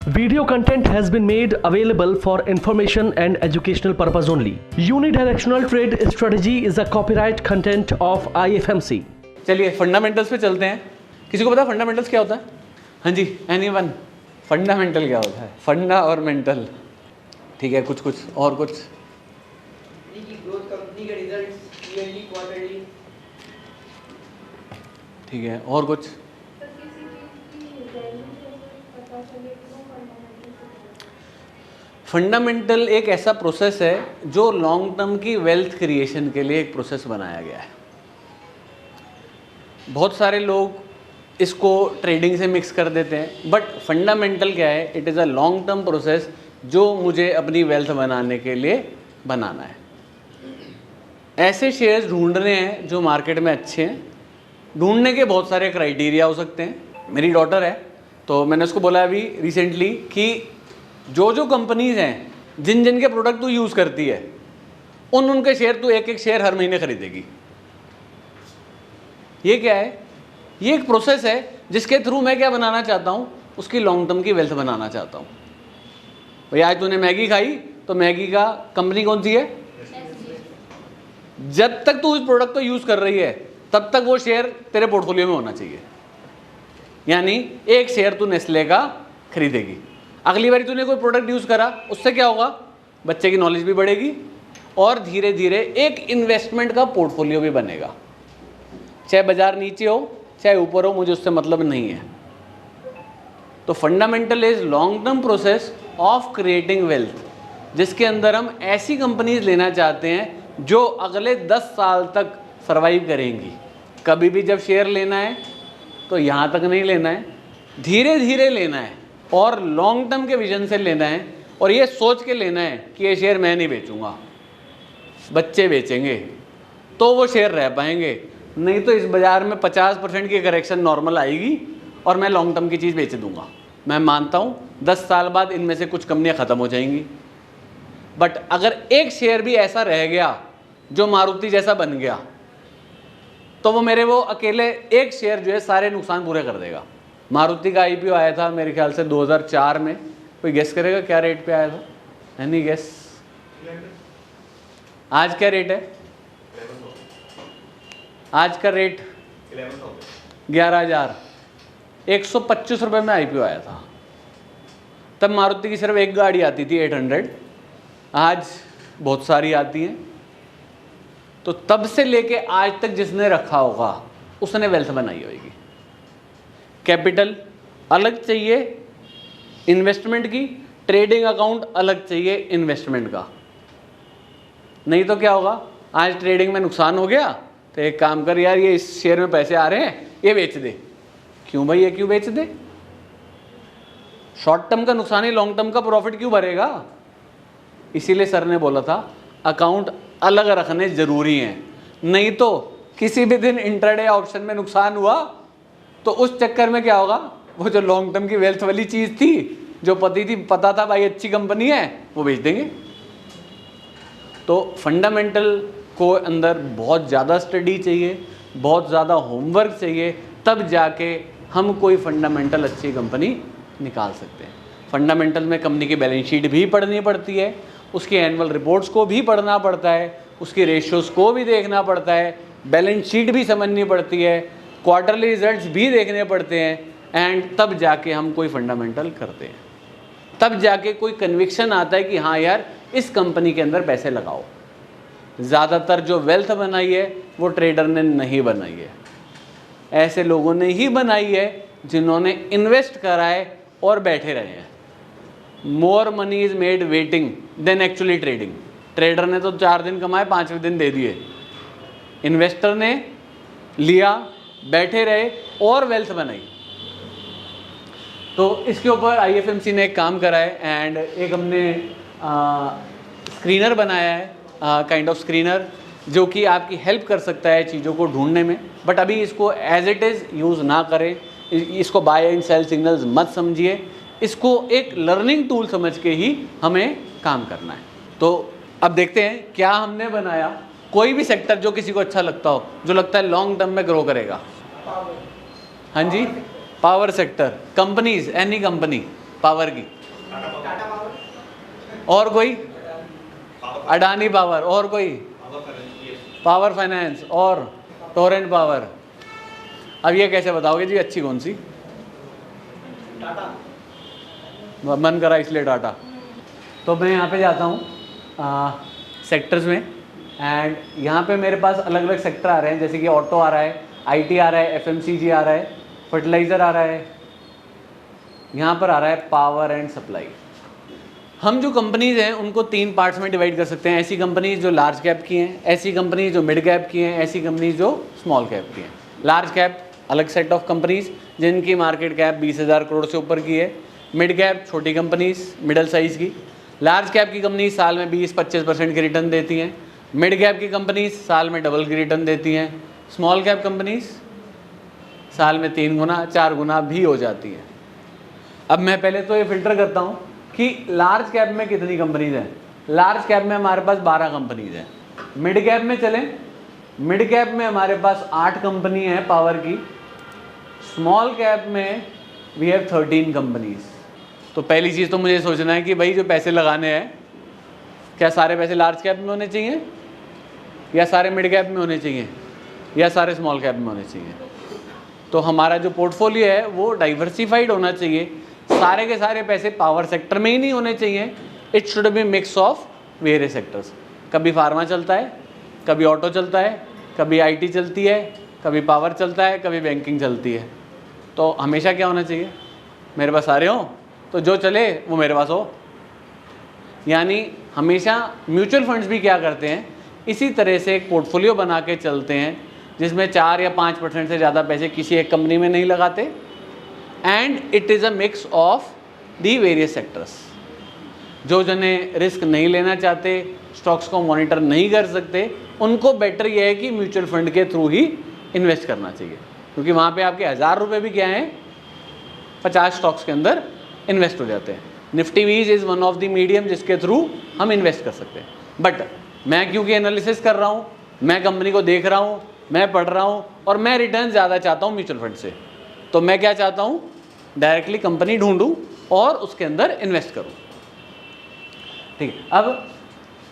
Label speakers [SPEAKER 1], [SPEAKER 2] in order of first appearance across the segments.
[SPEAKER 1] Video content has been made available for information and educational purpose only. Unidirectional trade strategy is a copyright content of IFMC.
[SPEAKER 2] चलिए fundamentals पे चलते हैं। किसी को पता है फंडामेंटल्स क्या होता है? हाँ जी, एनीवन? फंडामेंटल क्या होता है? फंडा और मेंटल, ठीक है, कुछ और कुछ
[SPEAKER 3] ग्रोथ कंपनी के रिजल्ट्स ईयरली क्वार्टरली,
[SPEAKER 2] ठीक है, और कुछ फंडामेंटल एक ऐसा प्रोसेस है जो लॉन्ग टर्म की वेल्थ क्रिएशन के लिए एक प्रोसेस बनाया गया है। बहुत सारे लोग इसको ट्रेडिंग से मिक्स कर देते हैं, बट फंडामेंटल क्या है? It is a long term process जो मुझे अपनी वेल्थ बनाने के लिए बनाना है। ऐसे शेयर्स ढूंढने हैं जो मार्केट में अच्छे हैं। ढूंढने के बहुत सारे क्राइटेरिया हो सकते हैं। मेरी डॉटर है, तो मैंने उसको बोला अभी रिसेंटली कि जो कंपनीज हैं जिन के प्रोडक्ट तू यूज़ करती है उनके शेयर तू एक शेयर हर महीने खरीदेगी। ये क्या है? ये एक प्रोसेस है जिसके थ्रू मैं क्या बनाना चाहता हूँ? उसकी लॉन्ग टर्म की वेल्थ बनाना चाहता हूँ। भाई आज तूने मैगी खाई तो मैगी का कंपनी कौन सी है? जब तक तू इस प्रोडक्ट को यूज़ कर रही है तब तक वो शेयर तेरे पोर्टफोलियो में होना चाहिए। यानी एक शेयर तू नेस्ले का खरीदेगी। अगली बार तूने कोई प्रोडक्ट यूज़ करा, उससे क्या होगा? बच्चे की नॉलेज भी बढ़ेगी और धीरे धीरे एक इन्वेस्टमेंट का पोर्टफोलियो भी बनेगा। चाहे बाजार नीचे हो चाहे ऊपर हो, मुझे उससे मतलब नहीं है। तो fundamental is long term process of creating wealth, जिसके अंदर हम ऐसी कंपनीज लेना चाहते हैं जो अगले 10 साल तक सर्वाइव करेंगी। कभी भी जब शेयर लेना है तो यहाँ तक नहीं लेना है, धीरे धीरे लेना है और लॉन्ग टर्म के विजन से लेना है। और ये सोच के लेना है कि ये शेयर मैं नहीं बेचूंगा, बच्चे बेचेंगे तो वो शेयर रह पाएंगे, नहीं तो इस बाज़ार में 50% की करेक्शन नॉर्मल आएगी और मैं लॉन्ग टर्म की चीज़ बेच दूंगा। मैं मानता हूँ 10 साल बाद इनमें से कुछ कंपनियाँ ख़त्म हो जाएंगी, बट अगर एक शेयर भी ऐसा रह गया जो मारुति जैसा बन गया तो वो मेरे वो अकेले एक शेयर जो है सारे नुकसान पूरे कर देगा। मारुति का IPO आया था मेरे ख्याल से 2004 में। कोई गेस करेगा क्या रेट पे आया था? Any guess? आज क्या रेट है? आज का रेट 11,000। 125 रुपये में IPO आया था। तब मारुति की सिर्फ एक गाड़ी आती थी 800, आज बहुत सारी आती हैं। तो तब से लेके आज तक जिसने रखा होगा उसने वेल्थ बनाई होगी। कैपिटल अलग चाहिए इन्वेस्टमेंट की, ट्रेडिंग अकाउंट अलग चाहिए इन्वेस्टमेंट का। नहीं तो क्या होगा? आज ट्रेडिंग में नुकसान हो गया तो एक काम कर यार, ये इस शेयर में पैसे आ रहे हैं, ये बेच दे। क्यों भाई, ये क्यों बेच दे? शॉर्ट टर्म का नुकसान ही लॉन्ग टर्म का प्रॉफिट क्यों भरेगा? इसीलिए सर ने बोला था अकाउंट अलग रखने जरूरी हैं। नहीं तो किसी भी दिन इंट्राडे ऑप्शन में नुकसान हुआ तो उस चक्कर में क्या होगा? वो जो लॉन्ग टर्म की वेल्थ वाली चीज़ थी, जो पता था भाई अच्छी कंपनी है, वो बेच देंगे। तो फंडामेंटल को अंदर बहुत ज़्यादा स्टडी चाहिए, बहुत ज़्यादा होमवर्क चाहिए, तब जाके हम कोई फंडामेंटल अच्छी कंपनी निकाल सकते हैं। फंडामेंटल में कंपनी की बैलेंस शीट भी पढ़नी पड़ती है, उसकी एनुअल रिपोर्ट्स को भी पढ़ना पड़ता है, उसकी रेशियोज़ को भी देखना पड़ता है, बैलेंस शीट भी समझनी पड़ती है, क्वार्टरली रिजल्ट्स भी देखने पड़ते हैं, एंड तब जाके हम कोई फंडामेंटल करते हैं। तब जाके कोई कन्विक्शन आता है कि हाँ यार इस कंपनी के अंदर पैसे लगाओ। ज़्यादातर जो वेल्थ बनाई है वो ट्रेडर ने नहीं बनाई है, ऐसे लोगों ने ही बनाई है जिन्होंने इन्वेस्ट करा है और बैठे रहे हैं। More money is made waiting then actually trading. Trader ने तो 4 दिन कमाए, 5वें दिन दे दिए। इन्वेस्टर ने लिया, बैठे रहे और वेल्थ बनाई। तो इसके ऊपर IFMC ने एक काम करा है एंड एक हमने स्क्रीनर बनाया है, काइंड ऑफ स्क्रीनर, जो कि आपकी हेल्प कर सकता है चीज़ों को ढूंढने में। बट अभी इसको एज इट इज़ यूज़ ना करें, इसको बाय एंड सेल सिग्नल्स मत समझिए, इसको एक लर्निंग टूल समझ के ही हमें काम करना है। तो अब देखते हैं क्या हमने बनाया। कोई भी सेक्टर जो किसी को अच्छा लगता हो, जो लगता है लॉन्ग टर्म में ग्रो करेगा। हाँ जी, power sector, companies, any company, power की?
[SPEAKER 3] टाटा पावर,
[SPEAKER 2] और कोई? अडानी पावर। और कोई? पावर फाइनेंस और टोरेंट पावर। अब ये कैसे बताओगे जी अच्छी कौन सी?
[SPEAKER 3] टाटा।
[SPEAKER 2] मन करा इसलिए टाटा। तो मैं यहाँ पे जाता हूँ सेक्टर्स में, एंड यहाँ पे मेरे पास अलग अलग सेक्टर आ रहे हैं, जैसे कि ऑटो आ रहा है, आईटी आ रहा है, एफएमसीजी आ रहा है, फर्टिलाइज़र आ रहा है, यहाँ पर आ रहा है पावर एंड सप्लाई। हम जो कंपनीज़ हैं उनको 3 पार्ट्स में डिवाइड कर सकते हैं। ऐसी कंपनीज जो लार्ज कैप की हैं, ऐसी कंपनीज जो मिड कैप की हैं, ऐसी कंपनीज जो स्मॉल कैप की हैं। लार्ज कैप अलग सेट ऑफ कंपनीज जिनकी मार्केट कैप 20,000 करोड़ से ऊपर की है। मिड कैप छोटी कंपनीज, मिडल साइज़ की। लार्ज कैप की कंपनी साल में 20-25% की रिटर्न देती हैं। मिड कैप की कंपनीज साल में डबल की रिटर्न देती हैं। स्मॉल कैप कंपनीज साल में 3 गुना 4 गुना भी हो जाती हैं। अब मैं पहले तो ये फिल्टर करता हूँ कि लार्ज कैप में कितनी कंपनीज हैं। लार्ज कैप में हमारे पास 12 कंपनीज हैं। मिड कैप में चलें, मिड कैप में हमारे पास 8 कंपनी है पावर की। स्मॉल कैप में वी हैव 13 कंपनीज। तो पहली चीज़ तो मुझे सोचना है कि भाई जो पैसे लगाने हैं, क्या सारे पैसे लार्ज कैप में होने चाहिए, या सारे मिड कैप में होने चाहिए, या सारे स्मॉल कैप में होने चाहिए। तो हमारा जो पोर्टफोलियो है वो डाइवर्सिफाइड होना चाहिए। सारे के सारे पैसे पावर सेक्टर में ही नहीं होने चाहिए। It should be mix of various sectors. कभी फार्मा चलता है, कभी ऑटो चलता है, कभी आईटी चलती है, कभी पावर चलता है, कभी बैंकिंग चलती है। तो हमेशा क्या होना चाहिए, मेरे पास सारे हों, तो जो चले वो मेरे पास हो। यानी हमेशा म्यूचुअल फंड्स भी क्या करते हैं, इसी तरह से एक पोर्टफोलियो बना के चलते हैं जिसमें 4 या 5% से ज़्यादा पैसे किसी एक कंपनी में नहीं लगाते, and it is a mix of the various sectors. जो जने रिस्क नहीं लेना चाहते, स्टॉक्स को मॉनिटर नहीं कर सकते, उनको बेटर ये है कि म्यूचुअल फंड के थ्रू ही इन्वेस्ट करना चाहिए, क्योंकि वहाँ पे आपके 1000 रुपये भी क्या हैं 50 स्टॉक्स के अंदर इन्वेस्ट हो जाते हैं। निफ्टी वीज is one of the medium जिसके थ्रू हम इन्वेस्ट कर सकते हैं। बट मैं क्योंकि एनालिसिस कर रहा हूँ, मैं कंपनी को देख रहा हूँ, मैं पढ़ रहा हूँ, और मैं रिटर्न ज़्यादा चाहता हूँ म्यूचुअल फंड से, तो मैं क्या चाहता हूँ, डायरेक्टली कंपनी ढूंढूँ और उसके अंदर इन्वेस्ट करूँ। ठीक है, अब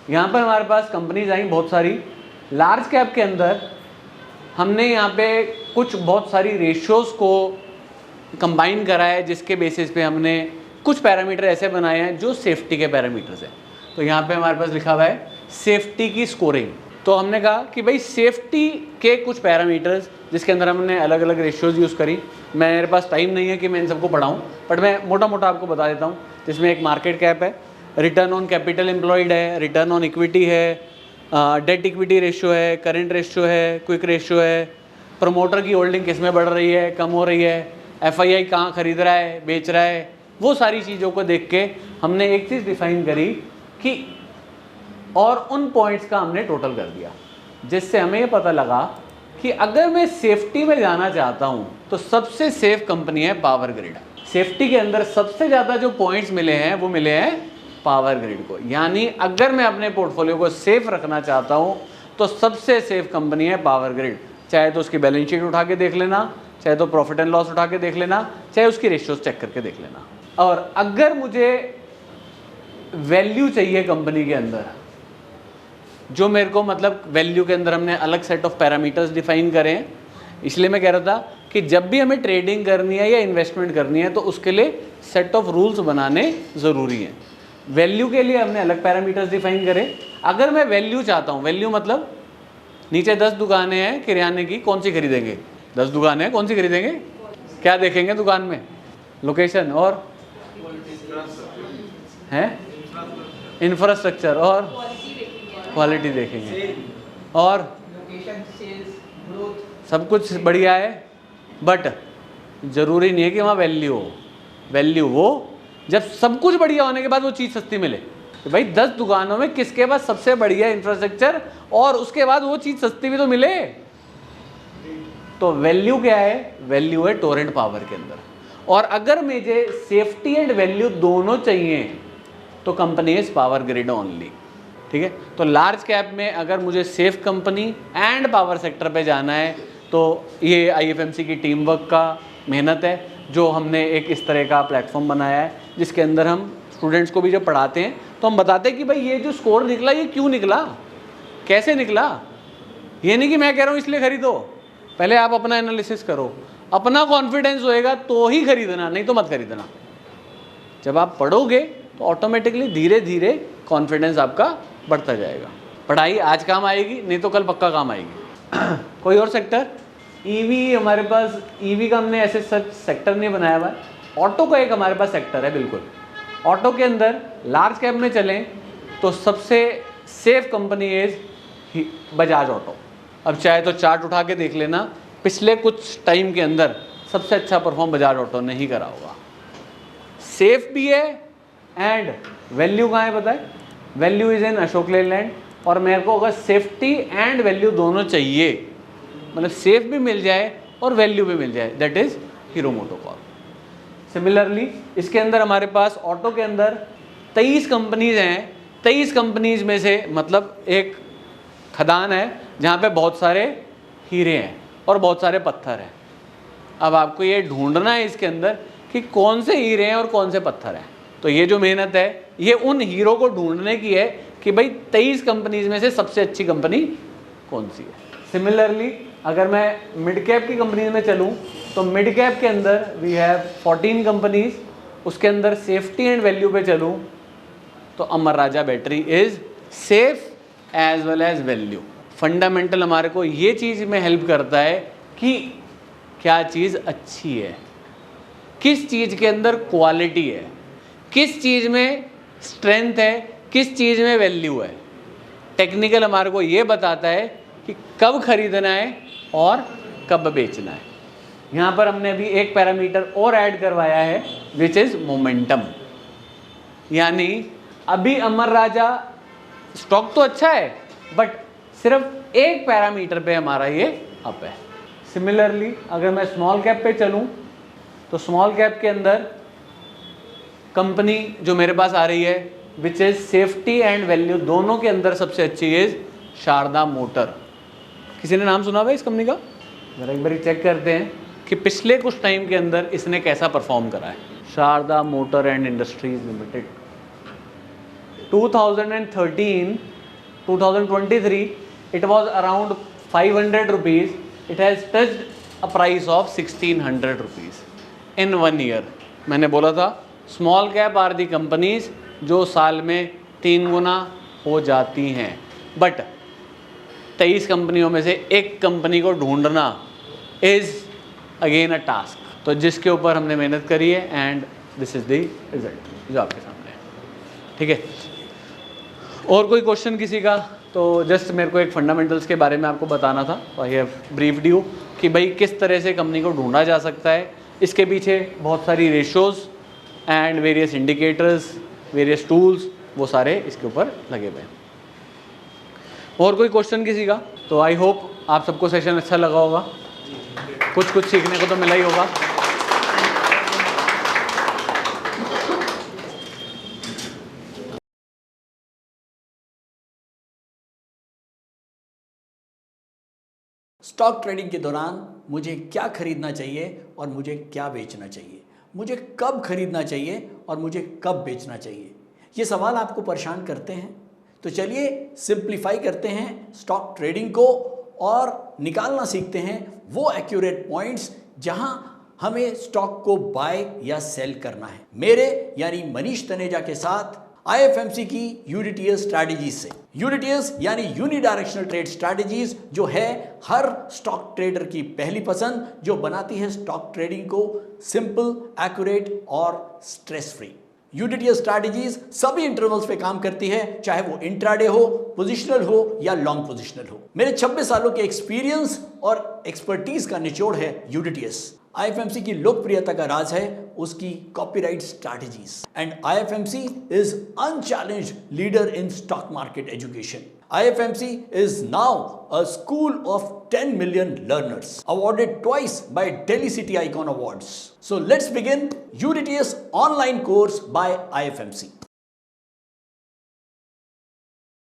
[SPEAKER 2] यहाँ पर हमारे पास कंपनीज आई बहुत सारी। लार्ज कैप के अंदर हमने यहाँ पे कुछ बहुत सारी रेशियोज़ को कंबाइन करा है, जिसके बेसिस पे हमने कुछ पैरामीटर ऐसे बनाए हैं जो सेफ्टी के पैरामीटर्स हैं। तो यहाँ पे हमारे पास लिखा हुआ है सेफ्टी की स्कोरिंग। तो हमने कहा कि भाई सेफ्टी के कुछ पैरामीटर्स, जिसके अंदर हमने अलग अलग रेशियोज़ यूज़ करी। मेरे पास टाइम नहीं है कि मैं इन सबको पढ़ाऊँ, बट मैं मोटा मोटा आपको बता देता हूँ। जिसमें एक मार्केट कैप है, रिटर्न ऑन कैपिटल एम्प्लॉयड है, रिटर्न ऑन इक्विटी है, डेट इक्विटी रेशियो है, करेंट रेशियो है, क्विक रेशियो है, प्रमोटर की होल्डिंग किस में बढ़ रही है, कम हो रही है, एफआईआई कहाँ खरीद रहा है, बेच रहा है। वो सारी चीज़ों को देख के हमने एक चीज़ डिफाइन करी कि, और उन पॉइंट्स का हमने टोटल कर दिया, जिससे हमें ये पता लगा कि अगर मैं सेफ्टी में जाना चाहता हूँ तो सबसे सेफ कंपनी है पावर ग्रिड। सेफ्टी के अंदर सबसे ज़्यादा जो पॉइंट्स मिले हैं वो मिले हैं पावर ग्रिड को। यानी अगर मैं अपने पोर्टफोलियो को सेफ रखना चाहता हूँ तो सबसे सेफ कंपनी है पावर ग्रिड। चाहे तो उसकी बैलेंस शीट उठा के देख लेना, चाहे तो प्रॉफिट एंड लॉस उठा के देख लेना, चाहे उसकी रेशियोज चेक करके देख लेना। और अगर मुझे वैल्यू चाहिए कंपनी के अंदर, जो मेरे को मतलब वैल्यू के अंदर हमने अलग सेट ऑफ पैरामीटर्स डिफाइन करें, इसलिए मैं कह रहा था कि जब भी हमें ट्रेडिंग करनी है या इन्वेस्टमेंट करनी है तो उसके लिए सेट ऑफ रूल्स बनाने ज़रूरी हैं। वैल्यू के लिए हमने अलग पैरामीटर्स डिफाइन करे। अगर मैं वैल्यू चाहता हूँ, वैल्यू मतलब नीचे 10 दुकानें हैं किराने की, कौन सी खरीदेंगे? 10 दुकानें हैं, कौन सी खरीदेंगे? क्या देखेंगे दुकान में? लोकेशन और है इंफ्रास्ट्रक्चर और क्वालिटी देखेंगे, और
[SPEAKER 3] लोकेशन, सेल्स, ग्रोथ,
[SPEAKER 2] सब कुछ बढ़िया है। बट ज़रूरी नहीं है कि वहाँ वैल्यू हो। वैल्यू वो जब सब कुछ बढ़िया होने के बाद वो चीज़ सस्ती मिले। तो भाई 10 दुकानों में किसके पास सबसे बढ़िया इंफ्रास्ट्रक्चर और उसके बाद वो चीज़ सस्ती भी तो मिले। तो वैल्यू क्या है? वैल्यू है टोरेंट पावर के अंदर। और अगर मुझे सेफ्टी एंड वैल्यू दोनों चाहिए तो company is power grid only. ठीक है, तो लार्ज कैप में अगर मुझे safe company and power sector पे जाना है तो ये आईएफएमसी की टीम वर्क का मेहनत है, जो हमने एक इस तरह का प्लेटफॉर्म बनाया है जिसके अंदर हम स्टूडेंट्स को भी जब पढ़ाते हैं तो हम बताते हैं कि भाई ये जो स्कोर निकला ये क्यों निकला, कैसे निकला। ये नहीं कि मैं कह रहा हूँ इसलिए खरीदो, पहले आप अपना एनालिसिस करो, अपना कॉन्फिडेंस होएगा तो ही खरीदना, नहीं तो मत खरीदना। जब आप पढ़ोगे तो ऑटोमेटिकली धीरे धीरे कॉन्फिडेंस आपका बढ़ता जाएगा। पढ़ाई आज काम आएगी, नहीं तो कल पक्का काम आएगी। कोई और सेक्टर? ईवी हमारे पास, ईवी का हमने ऐसे सच सेक्टर नहीं बनाया हुआ है। ऑटो का एक हमारे पास सेक्टर है बिल्कुल। ऑटो के अंदर लार्ज कैप में चलें तो सबसे safe company is Bajaj auto. अब चाहे तो चार्ट उठा के देख लेना, पिछले कुछ टाइम के अंदर सबसे अच्छा परफॉर्म बजाज ऑटो ने ही करा होगा। सेफ भी है एंड वैल्यू कहाँ है बताए? Value is in Ashok Leyland. और मेरे को अगर सेफ्टी एंड वैल्यू दोनों चाहिए, मतलब सेफ भी मिल जाए और वैल्यू भी मिल जाए, that is hero MotoCorp. Similarly इसके अंदर हमारे पास ऑटो के अंदर 23 कंपनीज हैं। 23 कंपनीज में से मतलब एक खदान है जहाँ पे बहुत सारे हीरे हैं और बहुत सारे पत्थर हैं। अब आपको ये ढूंढना है इसके अंदर कि कौन से हीरे हैं और कौन से पत्थर हैं। तो ये जो मेहनत है ये उन हीरो को ढूंढने की है कि भाई 23 कंपनीज में से सबसे अच्छी कंपनी कौन सी है। सिमिलरली अगर मैं मिड कैप की कंपनीज में चलूँ तो मिड कैप के अंदर वी हैव 14 कंपनीज। उसके अंदर सेफ्टी एंड वैल्यू पे चलूँ तो Amara Raja battery is safe as well as value. Fundamental हमारे को ये चीज़ में हेल्प करता है कि क्या चीज़ अच्छी है, किस चीज़ के अंदर क्वालिटी है, किस चीज़ में स्ट्रेंथ है, किस चीज़ में वैल्यू है। टेक्निकल हमारे को ये बताता है कि कब खरीदना है और कब बेचना है। यहाँ पर हमने अभी एक पैरामीटर और ऐड करवाया है विच इज़ मोमेंटम। यानी अभी अमर राजा स्टॉक तो अच्छा है बट सिर्फ एक पैरामीटर पे हमारा ये अप है। सिमिलरली अगर मैं स्मॉल कैप पे चलूँ तो स्मॉल कैप के अंदर कंपनी जो मेरे पास आ रही है which is safety and value दोनों के अंदर सबसे अच्छी इज़ शारदा मोटर। किसी ने नाम सुना हुआ है इस कंपनी का? ज़रा एक बार चेक करते हैं कि पिछले कुछ टाइम के अंदर इसने कैसा परफॉर्म करा है। Sharda motor and industries limited 2013-2023 it was around 500 rupees. It has touched a price of 1600 rupees in 1 year. मैंने बोला था small cap are the companies जो साल में 3 गुना हो जाती हैं, बट 23 कंपनियों में से एक कंपनी को ढूंढना इज़ अगेन अ टास्क। तो जिसके ऊपर हमने मेहनत करी है and this is the result जो आपके सामने है। ठीक है, और कोई क्वेश्चन किसी का? तो जस्ट मेरे को एक फंडामेंटल्स के बारे में आपको बताना था। आई हैव ब्रीफ्ड यू कि भाई किस तरह से कंपनी को ढूंढा जा सकता है। इसके पीछे बहुत सारी ratios and various indicators, various tools, वो सारे इसके ऊपर लगे हुए हैं। और कोई क्वेश्चन किसी का? तो आई होप आप सबको सेशन अच्छा लगा होगा, कुछ सीखने को तो मिला ही होगा।
[SPEAKER 4] स्टॉक ट्रेडिंग के दौरान मुझे क्या खरीदना चाहिए और मुझे क्या बेचना चाहिए, मुझे कब खरीदना चाहिए और मुझे कब बेचना चाहिए, ये सवाल आपको परेशान करते हैं। तो चलिए सिंप्लीफाई करते हैं स्टॉक ट्रेडिंग को और निकालना सीखते हैं वो एक्यूरेट पॉइंट्स जहां हमें स्टॉक को बाय या सेल करना है। मेरे यानी मनीष तनेजा के साथ IFMC की यूनिटीएस स्ट्रैटेजीज से। यूनिटीएस यानी यूनिडायरेक्शनल ट्रेड स्ट्रैटेजीज जो है हर स्टॉक ट्रेडर की पहली पसंद, जो बनाती है स्टॉक ट्रेडिंग को सिंपल, एक्यूरेट और स्ट्रेस फ्री। यूनिटीएस स्ट्रैटेजीज सभी इंटरवल्स पे काम करती है, चाहे वो इंट्राडे हो, पोजिशनल हो या लॉन्ग पोजिशनल हो। मेरे 26 सालों के एक्सपीरियंस और एक्सपर्टीज का निचोड़ है यूनिटीएस। IFMC की लोकप्रियता का राज है उसकी copyright strategies and IFMC is unchallenged leader in stock market education. IFMC is now a school of 10 million learners, awarded twice by Delhi City Icon Awards. So let's begin UDTS online course by IFMC.